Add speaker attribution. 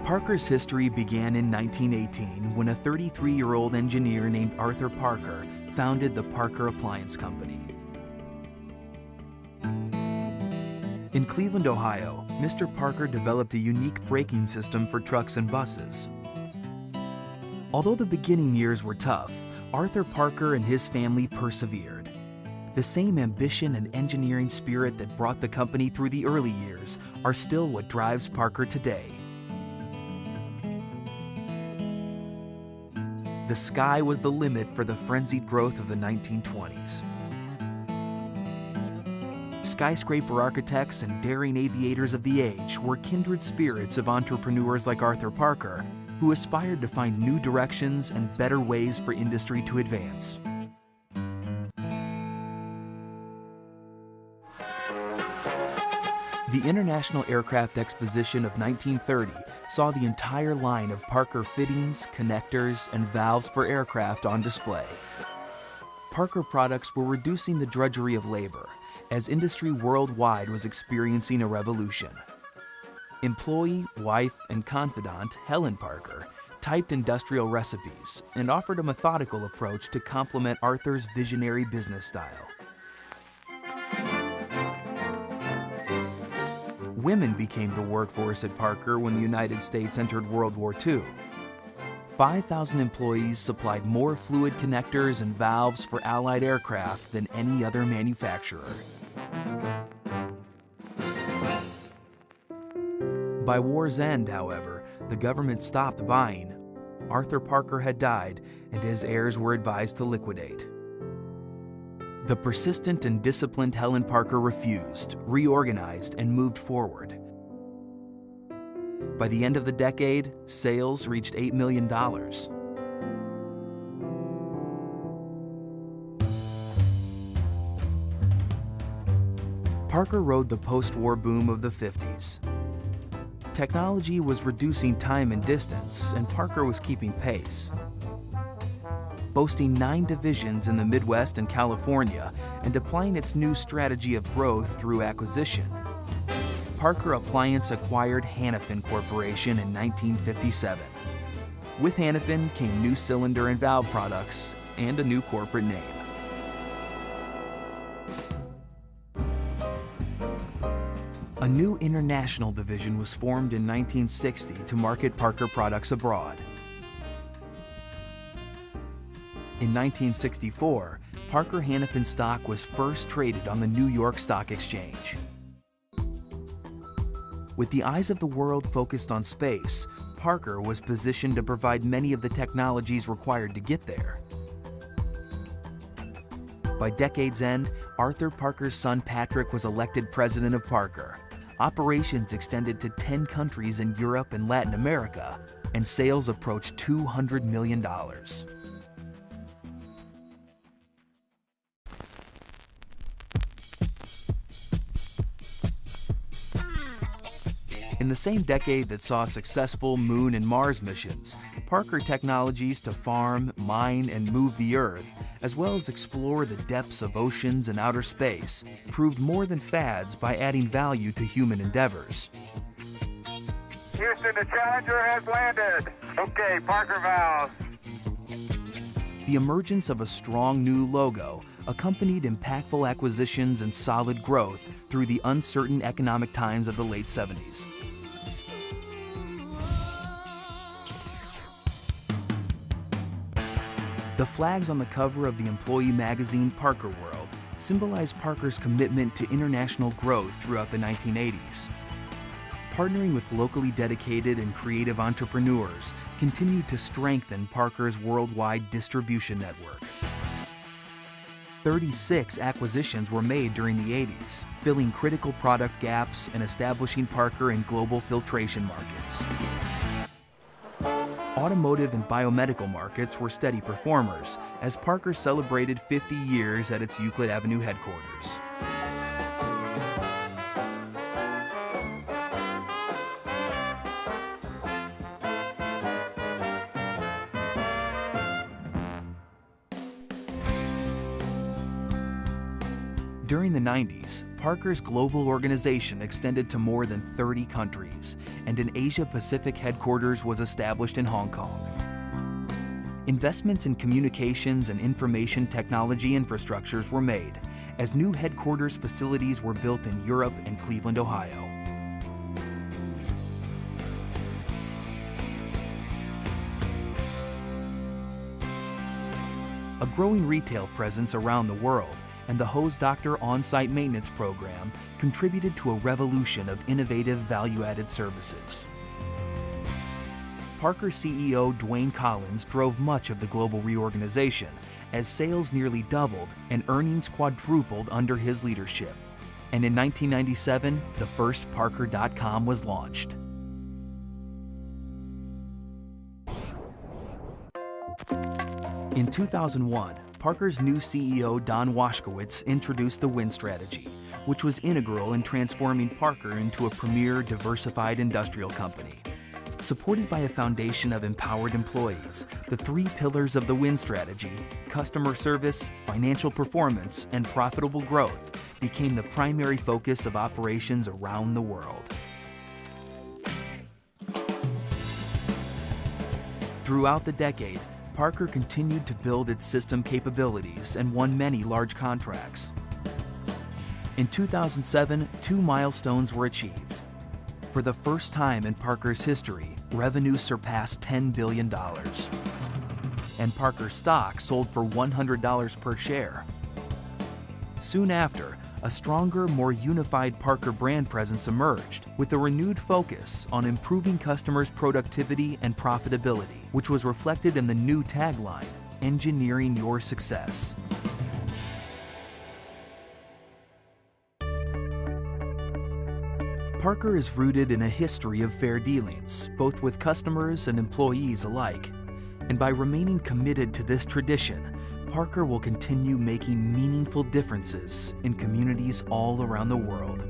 Speaker 1: Parker's history began in 1918 when a 33-year-old engineer named Arthur Parker founded the Parker Appliance Company. In Cleveland, Ohio, Mr. Parker developed a unique braking system for trucks and buses. Although the beginning years were tough, Arthur Parker and his family persevered. The same ambition and engineering spirit that brought the company through the early years are still what drives Parker today. The sky was the limit for the frenzied growth of the 1920s. Skyscraper architects and daring aviators of the age were kindred spirits of entrepreneurs like Arthur Parker, who aspired to find new directions and better ways for industry to advance. The International Aircraft Exposition of 1930 saw the entire line of Parker fittings, connectors, and valves for aircraft on display. Parker products were reducing the drudgery of labor, as industry worldwide was experiencing a revolution. Employee, wife, and confidant Helen Parker typed industrial recipes and offered a methodical approach to complement Arthur's visionary business style. Women became the workforce at Parker when the United States entered World War II. 5,000 employees supplied more fluid connectors and valves for Allied aircraft than any other manufacturer. By war's end, however, the government stopped buying. Arthur Parker had died, and his heirs were advised to liquidate. The persistent and disciplined Helen Parker refused, reorganized, and moved forward. By the end of the decade, sales reached $8 million. Parker rode the post-war boom of the 50s. Technology was reducing time and distance, and Parker was keeping pace. Boasting 9 divisions in the Midwest and California and applying its new strategy of growth through acquisition, Parker Appliance acquired Hannifin Corporation in 1957. With Hannifin came new cylinder and valve products and a new corporate name. A new international division was formed in 1960 to market Parker products abroad. In 1964, Parker Hannifin stock was first traded on the New York Stock Exchange. With the eyes of the world focused on space, Parker was positioned to provide many of the technologies required to get there. By decade's end, Arthur Parker's son Patrick was elected president of Parker. Operations extended to 10 countries in Europe and Latin America, and sales approached $200 million. In the same decade that saw successful Moon and Mars missions, Parker technologies to farm, mine, and move the Earth, as well as explore the depths of oceans and outer space, proved more than fads by adding value to human endeavors.
Speaker 2: Houston, the Challenger has landed. Okay, Parker valves.
Speaker 1: The emergence of a strong new logo accompanied impactful acquisitions and solid growth through the uncertain economic times of the late 70s. The flags on the cover of the employee magazine Parker World symbolize Parker's commitment to international growth throughout the 1980s. Partnering with locally dedicated and creative entrepreneurs continued to strengthen Parker's worldwide distribution network. 36 acquisitions were made during the 80s, filling critical product gaps and establishing Parker in global filtration markets. Automotive and biomedical markets were steady performers as Parker celebrated 50 years at its Euclid Avenue headquarters. During the 90s, Parker's global organization extended to more than 30 countries, and an Asia-Pacific headquarters was established in Hong Kong. Investments in communications and information technology infrastructures were made, as new headquarters facilities were built in Europe and Cleveland, Ohio. A growing retail presence around the world and the Hose Doctor on-site maintenance program contributed to a revolution of innovative value-added services. Parker CEO Dwayne Collins drove much of the global reorganization as sales nearly doubled and earnings quadrupled under his leadership. And in 1997, the first Parker.com was launched. In 2001, Parker's new CEO Don Washkowitz introduced the Win Strategy, which was integral in transforming Parker into a premier diversified industrial company. Supported by a foundation of empowered employees, the three pillars of the Win Strategy, customer service, financial performance, and profitable growth, became the primary focus of operations around the world. Throughout the decade, Parker continued to build its system capabilities and won many large contracts. In 2007, two milestones were achieved. For the first time in Parker's history, revenue surpassed $10 billion. And Parker stock sold for $100 per share. Soon after, a stronger, more unified Parker brand presence emerged with a renewed focus on improving customers' productivity and profitability, which was reflected in the new tagline, "Engineering Your Success." Parker is rooted in a history of fair dealings, both with customers and employees alike. And by remaining committed to this tradition, Parker will continue making meaningful differences in communities all around the world.